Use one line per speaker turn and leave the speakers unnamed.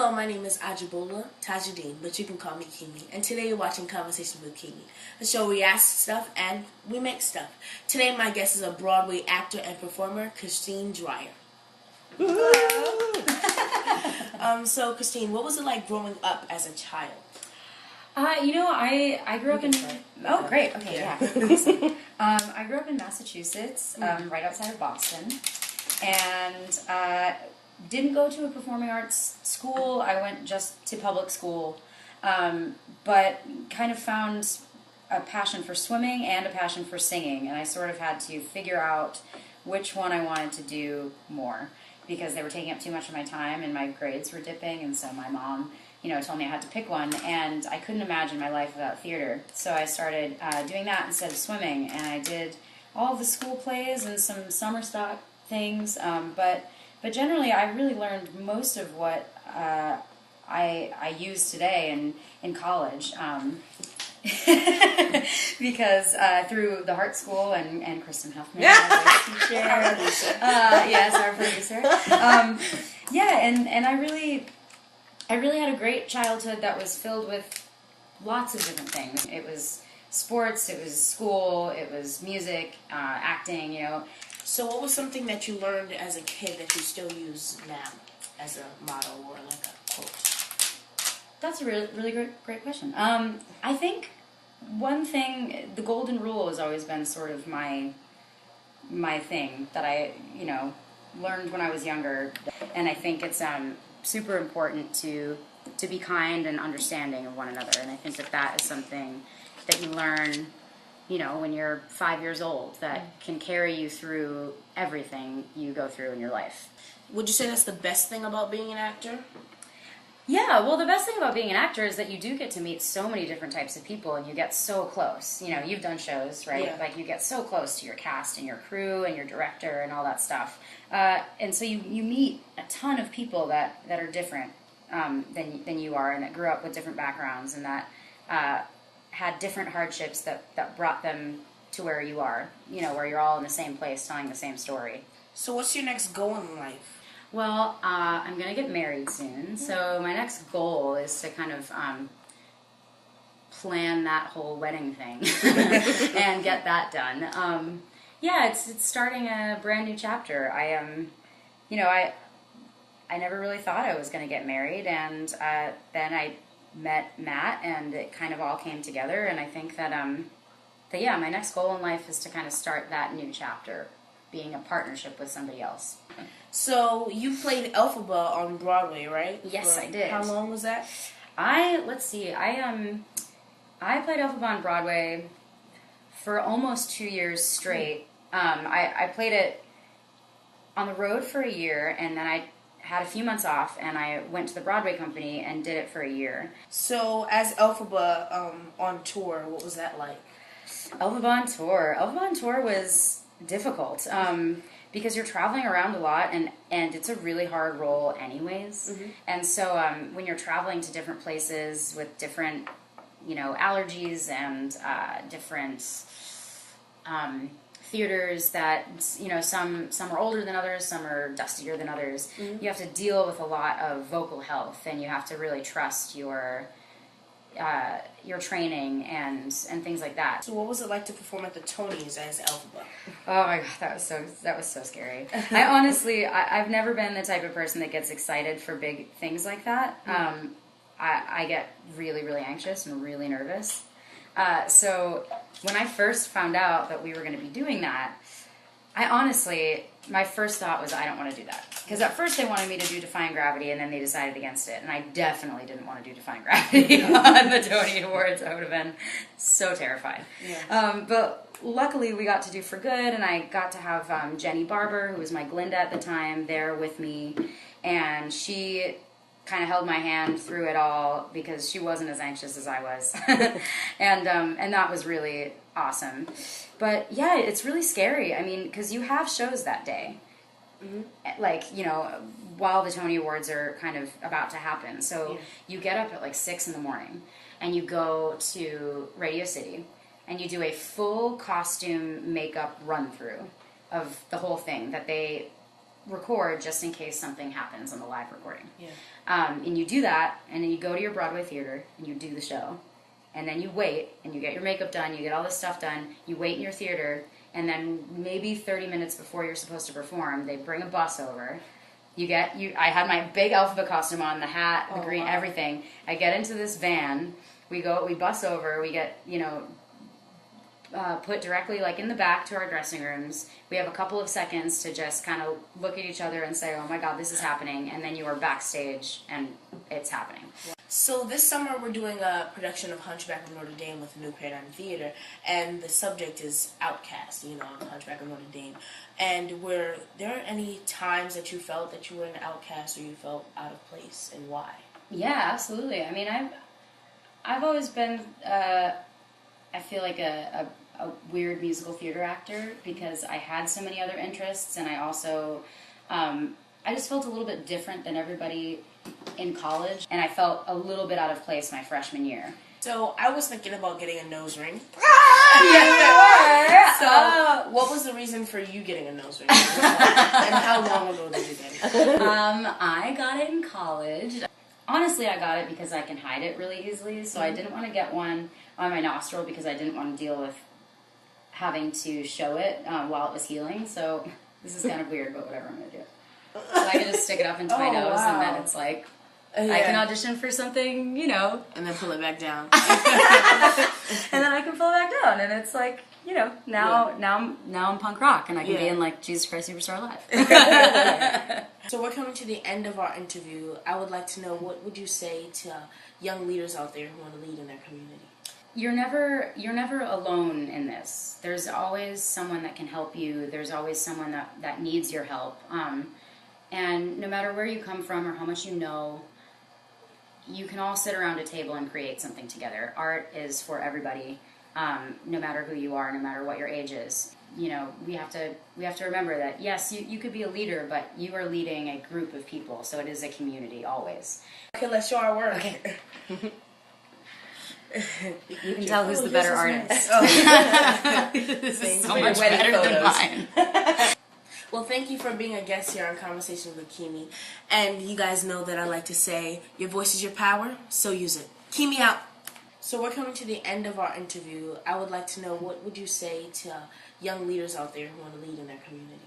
Hello, my name is Ajibola Tajudeen, but you can call me Keeme. And today you're watching Conversations with Keeme, a show where we ask stuff and we make stuff. Today my guest is a Broadway actor and performer, Christine Dwyer. So Christine, what was it like growing up as a child?
I grew up in... Oh, great. Okay, yeah. Awesome. I grew up in Massachusetts, right outside of Boston, and didn't go to a performing arts school. I went just to public school, but kind of found a passion for swimming and a passion for singing, and I sort of had to figure out which one I wanted to do more, because they were taking up too much of my time and my grades were dipping, and so my mom told me I had to pick one, and I couldn't imagine my life without theater. So I started doing that instead of swimming, and I did all of the school plays and some summer stock things, but generally I really learned most of what I use today in college, because through the Hart School and Kristen Huffman, our teacher, yes, our producer, and I really had a great childhood that was filled with lots of different things. It was sports, it was school, it was music, acting,
So what was something that you learned as a kid that you still use now as a motto or like a quote?
That's a really great question. I think one thing, the golden rule has always been sort of my thing that I, learned when I was younger. And I think it's super important to be kind and understanding of one another, and I think that is something that you learn when you're 5 years old, that can carry you through everything you go through in your life.
Would you say that's the best thing about being an actor?
Yeah, well, the best thing about being an actor is that you do get to meet so many different types of people, and you get so close. You've done shows, right? Yeah. Like, you get so close to your cast and your crew and your director and all that stuff. And so you meet a ton of people that are different than you are, and that grew up with different backgrounds, and that had different hardships that brought them to where you are, where you're all in the same place telling the same story.
So what's your next goal in life?
Well, I'm going to get married soon, so my next goal is to kind of plan that whole wedding thing and get that done. It's starting a brand new chapter. I never really thought I was going to get married, and then I met Matt, and it kind of all came together, and I think that my next goal in life is to kind of start that new chapter, being a partnership with somebody else.
So you played Elphaba on Broadway, right?
Yes, I did.
How long was that?
I played Elphaba on Broadway for almost 2 years straight. I played it on the road for a year, and then I had a few months off, and I went to the Broadway company and did it for a year.
So as Elphaba on tour, what was that like?
Elphaba on tour was difficult. Because you're traveling around a lot, and it's a really hard role anyways. Mm-hmm. And so when you're traveling to different places with different, allergies and different theaters that, some are older than others, some are dustier than others, mm-hmm. You have to deal with a lot of vocal health, and you have to really trust your training and things like that.
So what was it like to perform at the Tonys as Elphaba?
Oh my god, that was so scary. I've never been the type of person that gets excited for big things like that. Mm-hmm. I get really, really anxious and really nervous. So when I first found out that we were going to be doing that, my first thought was, I don't want to do that. Because at first they wanted me to do Defying Gravity, and then they decided against it. And I definitely didn't want to do Defying Gravity on the Tony Awards. I would have been so terrified. Yeah. But luckily we got to do For Good, and I got to have Jenny Barber, who was my Glinda at the time, there with me. And she kind of held my hand through it all, because she wasn't as anxious as I was. and that was really awesome. But yeah, it's really scary. I mean, because you have shows that day. Mm-hmm. Like, while the Tony Awards are kind of about to happen. So you get up at like 6 a.m, and you go to Radio City, and you do a full costume makeup run-through of the whole thing that they record just in case something happens on the live recording.
Yeah.
And you do that, and then you go to your Broadway theater, and you do the show. And then you wait, and you get your makeup done, you get all this stuff done, you wait in your theater, and then maybe 30 minutes before you're supposed to perform, they bring a bus over. I had my big alphabet costume on, the hat, the green, everything. I get into this van, we bus over, we get, put directly like in the back to our dressing rooms. We have a couple of seconds to just kind of look at each other and say, oh my God, this is happening. And then you are backstage and it's happening.
So this summer we're doing a production of Hunchback of Notre Dame with the New Paradigm Theater, and the subject is outcast, Hunchback of Notre Dame. And were there any times that you felt that you were an outcast or you felt out of place, and why?
Yeah, absolutely. I mean, I've always been, I feel like a weird musical theater actor because I had so many other interests, and I also, I just felt a little bit different than everybody in college, and I felt a little bit out of place my freshman year.
So I was thinking about getting a nose ring.
Yeah.
So what was the reason for you getting a nose ring? And how long ago did you get it?
I got it in college. Honestly, I got it because I can hide it really easily, so I didn't want to get one on my nostril because I didn't want to deal with having to show it while it was healing. So this is kind of weird, but whatever, I'm going to do it. So I can just stick it up into my nose, and then it's like, I can audition for something,
And then pull it back down.
and then I can pull it back down, and it's like, now I'm punk rock, and I can be in like Jesus Christ Superstar Live.
So we're coming to the end of our interview. I would like to know, what would you say to young leaders out there who want to lead in their community?
You're never alone in this. There's always someone that can help you. There's always someone that needs your help. And no matter where you come from or how much you know, you can all sit around a table and create something together. Art is for everybody, no matter who you are, no matter what your age is. We have to remember that, yes, you could be a leader, but you are leading a group of people, so it is a community always.
Okay, let's show our work.
Okay. You can tell who's the better artist.
Nice.
Oh. This is so much better than mine.
Well, thank you for being a guest here on Conversations with Keeme. And you guys know that I like to say, your voice is your power, so use it. Keeme out. So we're coming to the end of our interview. I would like to know, what would you say to young leaders out there who want to lead in their community?